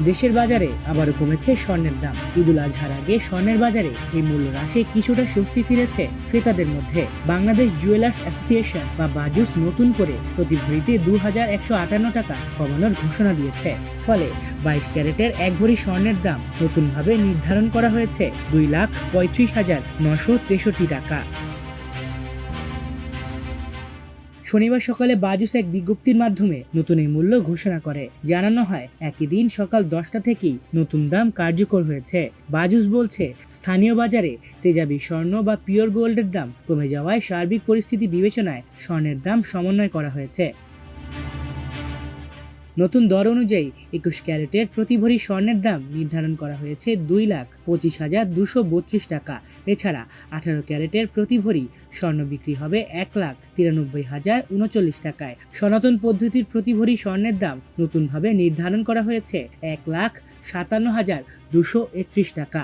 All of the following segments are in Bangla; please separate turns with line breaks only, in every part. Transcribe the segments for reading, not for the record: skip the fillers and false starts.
দেশের বাজারে আবারও কমেছে স্বর্ণের দাম। ঈদুল আজহার আগে স্বর্ণের বাজারে এই মূল্য হ্রাসে কিছুটা স্বস্তি ফিরেছে ক্রেতাদের মধ্যে। বাংলাদেশ জুয়েলার্স অ্যাসোসিয়েশন বা বাজুস নতুন করে প্রতি ভরিতে 2158 টাকা কমানোর ঘোষণা দিয়েছে। ফলে 22 ক্যারেটের এক ভরি স্বর্ণের দাম নতুনভাবে নির্ধারণ করা হয়েছে 2,35,963 টাকা। শনিবার সকালে বাজুস এক বিজ্ঞপ্তির মাধ্যমে নতুন এই মূল্য ঘোষণা করে। জানানো হয়, একই দিন সকাল 10টা থেকেই নতুন দাম কার্যকর হয়েছে। বাজুস বলছে, স্থানীয় বাজারে তেজাবি স্বর্ণ বা পিওর গোল্ডের দাম কমে যাওয়ায় সার্বিক পরিস্থিতি বিবেচনায় স্বর্ণের দাম সমন্বয় করা হয়েছে। নতুন দর অনুযায়ী 21 ক্যারেটের প্রতি ভরি স্বর্ণের দাম নির্ধারণ করা হয়েছে 2,25,232 টাকা। এছাড়া 18 ক্যারেটের প্রতি ভরি স্বর্ণ বিক্রি হবে 1,93,039 টাকায়। সনাতন পদ্ধতির প্রতি ভরি স্বর্ণের দাম নতুনভাবে নির্ধারণ করা হয়েছে 1,57,231 টাকা।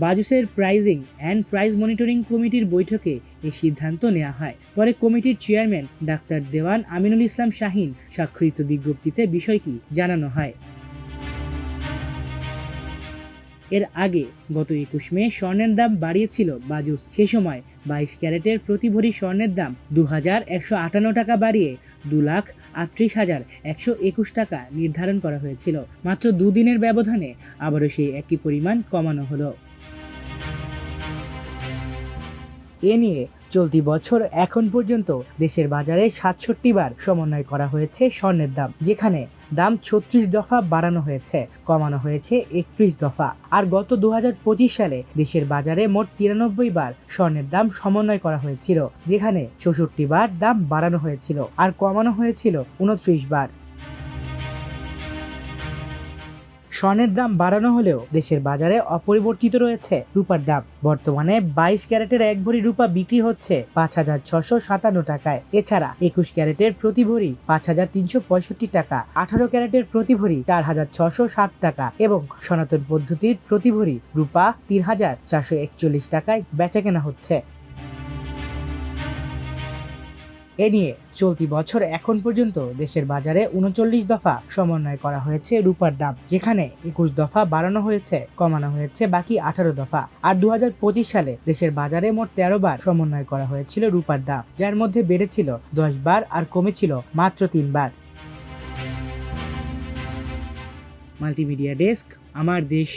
বাজুসের প্রাইজিং অ্যান্ড প্রাইস মনিটরিং কমিটির বৈঠকে এই সিদ্ধান্ত নেওয়া হয়। পরে কমিটির চেয়ারম্যান ডাক্তার দেওয়ান আমিনুল ইসলাম শাহীন স্বাক্ষরিত বিজ্ঞপ্তিতে বিষয়টি জানানো হয়। এর আগে গত 21 মে স্বর্ণের দাম বাড়িয়েছিল বাজুস। সে সময় 22 ক্যারেটের প্রতি ভরি স্বর্ণের দাম 2,158 টাকা বাড়িয়ে 2,38,121 টাকা নির্ধারণ করা হয়েছিল। মাত্র দুদিনের ব্যবধানে আবারও সেই একই পরিমাণ কমানো হলো। এ নিয়ে চলতি বছর এখন পর্যন্ত দেশের বাজারে 67 বার সমন্বয় করা হয়েছে স্বর্ণের দাম, যেখানে দাম 36 দফা বাড়ানো হয়েছে, কমানো হয়েছে 31 দফা। আর গত 2025 সালে দেশের বাজারে মোট 93 বার স্বর্ণের দাম সমন্বয় করা হয়েছিল, যেখানে 64 বার দাম বাড়ানো হয়েছিল আর কমানো হয়েছিল 29 বার। স্বর্ণের দাম বাড়ানো হলেও দেশের বাজারে অপরিবর্তিত রয়েছে রূপার দাম। বর্তমানে 22 ক্যারেটের এক ভরি রূপা বিক্রি হচ্ছে 5,657 টাকায়। এছাড়া 21 ক্যারেটের প্রতি ভরি 5,365 টাকা, 18 ক্যারেটের প্রতি ভরি 4,607 টাকা এবং সনাতন পদ্ধতির প্রতি ভরি রূপা 3,441 টাকায় বেচাকেনা হচ্ছে। এ নিয়ে চলতি বছর এখন পর্যন্ত দেশের বাজারে 39 দফা সমন্বয় করা হয়েছে রূপার দাম, যেখানে 21 দফা বাড়ানো হয়েছে, কমানো হয়েছে বাকি 18 দফা। আর 2025 সালে দেশের বাজারে মোট 13 বার সমন্বয় করা হয়েছিল রূপার দাম, যার মধ্যে বেড়েছিল 10 বার আর কমেছিল মাত্র 3 বার। মাল্টিমিডিয়া ডেস্ক, আমার দেশ।